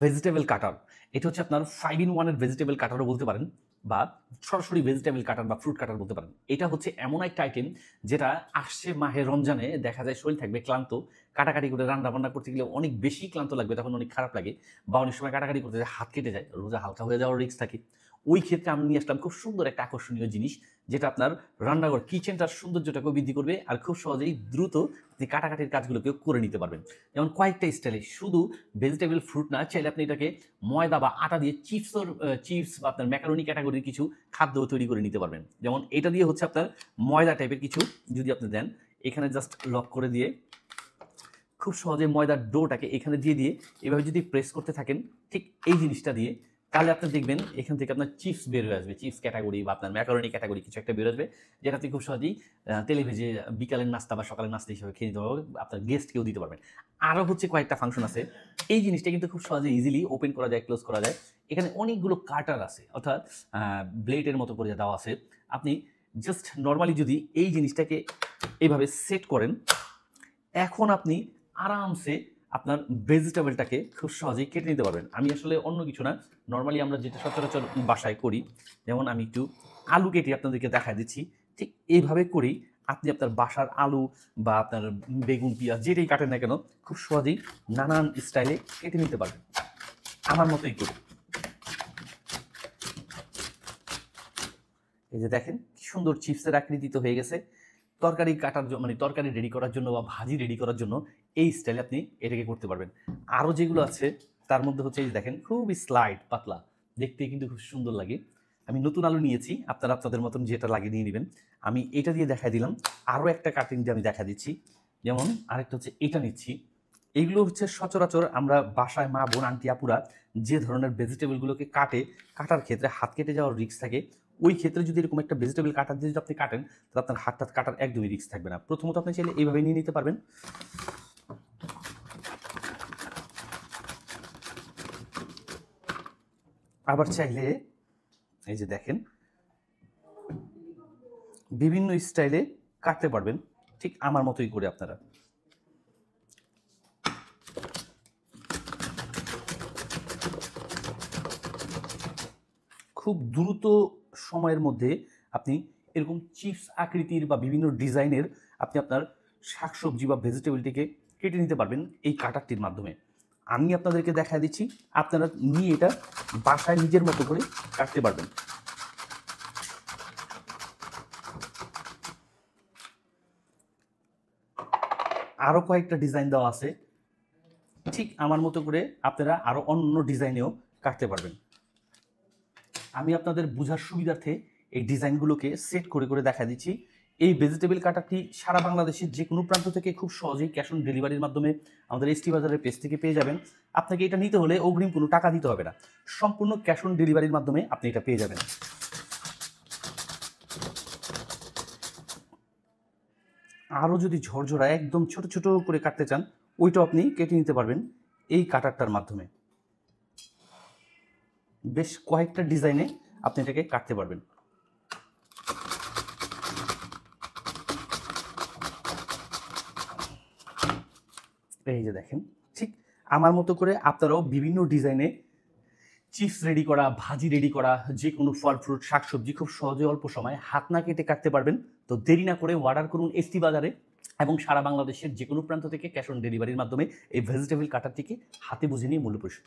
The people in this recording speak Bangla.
ভেজিটেবল কাটার। এটা হচ্ছে আপনার 5 in 1 এর ভেজিটেবল কাটারও বলতে পারেন বা সরাসরি ভেজিটেবল কাটার বা ফ্রুট কাটার বলতে পারেন। এটা হচ্ছে এমন একটা আইটেম যেটা আসছে মাহে রমজানে দেখা যায় শরীর থাকবে ক্লান্ত, কাটাকাটি করে রান্না-বান্না করতে গেলে অনেক বেশি ক্লান্ত লাগবে, তখন অনেক খারাপ লাগে বা অনেক সময় কাটাকাটি করতে যেয়ে হাত কেটে যায়, রোজা হালকা হয়ে যাওয়ার রিস্ক থাকে। ওই ক্ষেত্রে আমি নিয়ে আসলাম খুব সুন্দর একটা আকর্ষণীয় জিনিস যেটা আপনার রান্নাঘর কিচেনটার সৌন্দর্যটাকেও বৃদ্ধি করবে আর খুব সহজেই দ্রুত আপনি কাটাকাটির কাজগুলোকেও করে নিতে পারবেন। যেমন কয়েকটা স্টাইলে শুধু ভেজিটেবল ফ্রুট না, চাইলে আপনি এটাকে ময়দা বা আটা দিয়ে চিপস বা আপনার ম্যাকারনি ক্যাটাগরির কিছু খাদ্য তৈরি করে নিতে পারবেন। যেমন এটা দিয়ে হচ্ছে আপনার ময়দা টাইপের কিছু যদি আপনি দেন, এখানে জাস্ট লক করে দিয়ে খুব সহজে ময়দার ডোটাকে এখানে দিয়ে এভাবে যদি প্রেস করতে থাকেন, ঠিক এই জিনিসটা দিয়ে, তাহলে আপনি দেখবেন এখান থেকে আপনার চিপস বের হয়ে আসবে। চিপস ক্যাটাগরি বা আপনার ম্যাকারনি ক্যাটাগরি কিছু একটা বের আসবে, যেটা আপনি খুব সহজেই তেলে ভেজে বিকালের নাস্তা বা সকালের নাস্তা হিসেবে খেয়ে নিতে পারবেন, আপনার গেস্টকেও দিতে পারবেন। আরও হচ্ছে কয়েকটা ফাংশন আছে। এই জিনিসটা কিন্তু খুব সহজে ইজিলি ওপেন করা যায়, ক্লোজ করা যায়। এখানে অনেকগুলো কাটার আছে, অর্থাৎ ব্লেডের মতো করে দেওয়া আছে। আপনি জাস্ট নর্মালি যদি এই জিনিসটাকে এইভাবে সেট করেন, এখন আপনি আরামসে আপনার ভেজিটেবলটাকে খুব সহজেই কেটে নিতে পারবেন। আমি আসলে অন্য কিছু না, নরমালি আমরা যেটা সচরাচর বাসায় করি, যেমন আমি একটু আলু কেটে আপনাদেরকে দেখায় দিচ্ছি। ঠিক এইভাবে করেই আপনি আপনার বাসার আলু বা আপনার বেগুন, পেঁয়াজ যেটাই কাটেন না কেন, খুব সহজেই নানান স্টাইলে কেটে নিতে পারবেন। আমার মতোই করে। এই যে দেখেন কি সুন্দর চিপসের আকৃতি তো হয়ে গেছে। তরকারি কাটার মানে তরকারি রেডি করার জন্য বা ভাজি রেডি করার জন্য এই স্টাইলে আপনি এটাকে করতে পারবেন। আরও যেগুলো আছে তার মধ্যে হচ্ছে এই যে দেখেন খুবই স্লাইড পাতলা, দেখতে কিন্তু খুব সুন্দর লাগে। আমি নতুন আলু নিয়েছি, আপনারা আপনাদের মতন যেটা লাগে নিয়ে নেবেন। আমি এটা দিয়ে দেখাই দিলাম। আরও একটা কাটিং দিয়ে আমি দেখা দিচ্ছি। যেমন আরেকটা হচ্ছে এটা নিচ্ছি। এইগুলো হচ্ছে সচরাচর আমরা বাসায় মা, বোন, আন্টি, আপুরা যে ধরনের ভেজিটেবলগুলোকে কাটার ক্ষেত্রে হাত কেটে যাওয়ার রিস্ক থাকে, ওই ক্ষেত্রে যদি এরকম একটা ভেজিটেবল কাটার দিয়ে যদি আপনি কাটেন, তাহলে আপনার হাতটা কাটার একদমই রিস্ক থাকবে না। প্রথমত আপনি চাইলে এইভাবে নিয়ে নিতে পারবেন। আবার চাইলে এই যে দেখেন বিভিন্ন স্টাইলে কাটতে পারবেন, ঠিক আমার মতোই করে আপনারা। খুব দ্রুত সময়ের মধ্যে আপনি এরকম চিপস আকৃতির বা বিভিন্ন ডিজাইনের আপনি আপনার শাকসবজি বা ভেজিটেবলটিকে কেটে নিতে পারবেন এই কাটারটির মাধ্যমে। আমি আপনাদেরকে দেখায় দিচ্ছি, আপনারা নিয়ে এটা বাসায় নিজের মতো করে কাটতে পারবেন। আরও কয়েকটা ডিজাইন দেওয়া আছে, ঠিক আমার মতো করে আপনারা আরও অন্য ডিজাইনেও কাটতে পারবেন। আমি আপনাদের বোঝার সুবিধার্থে এই ডিজাইনগুলোকে সেট করে করে দেখা দিচ্ছি। এই ভেজিটেবল কাটারটি সারা বাংলাদেশের যে কোনো প্রান্ত থেকে খুব সহজেই ক্যাশ অন ডেলিভারির মাধ্যমে আমাদের এসটি বাজারের পেজ থেকে পেয়ে যাবেন। আপনাকে এটা নিতে হলে অগ্রিম কোনো টাকা দিতে হবে না, সম্পূর্ণ ক্যাশ অন ডেলিভারির মাধ্যমে আপনি এটা পেয়ে যাবেন। আরও যদি ঝরঝরা একদম ছোট ছোট করে কাটতে চান, ওইটাও আপনি কেটে নিতে পারবেন এই কাটারটার মাধ্যমে। বেশ কয়েকটা ডিজাইনে আপনি এটাকে কাটতে পারবেন। এই যে দেখেন, ঠিক আমার মতো করে আপনারাও বিভিন্ন ডিজাইনে চিপস রেডি করা, ভাজি রেডি করা, যে কোনো ফল, ফ্রুট, শাকসবজি খুব সহজে অল্প সময়ে হাত না কেটে কাটতে পারবেন। তো দেরি না করে অর্ডার করুন এসটি বাজারে এবং সারা বাংলাদেশের যে কোনো প্রান্ত থেকে ক্যাশ অন ডেলিভারির মাধ্যমে এই ভেজিটেবল কাটারটিকে হাতে বুঝে নিয়ে মূল্য পরিশোধ করুন।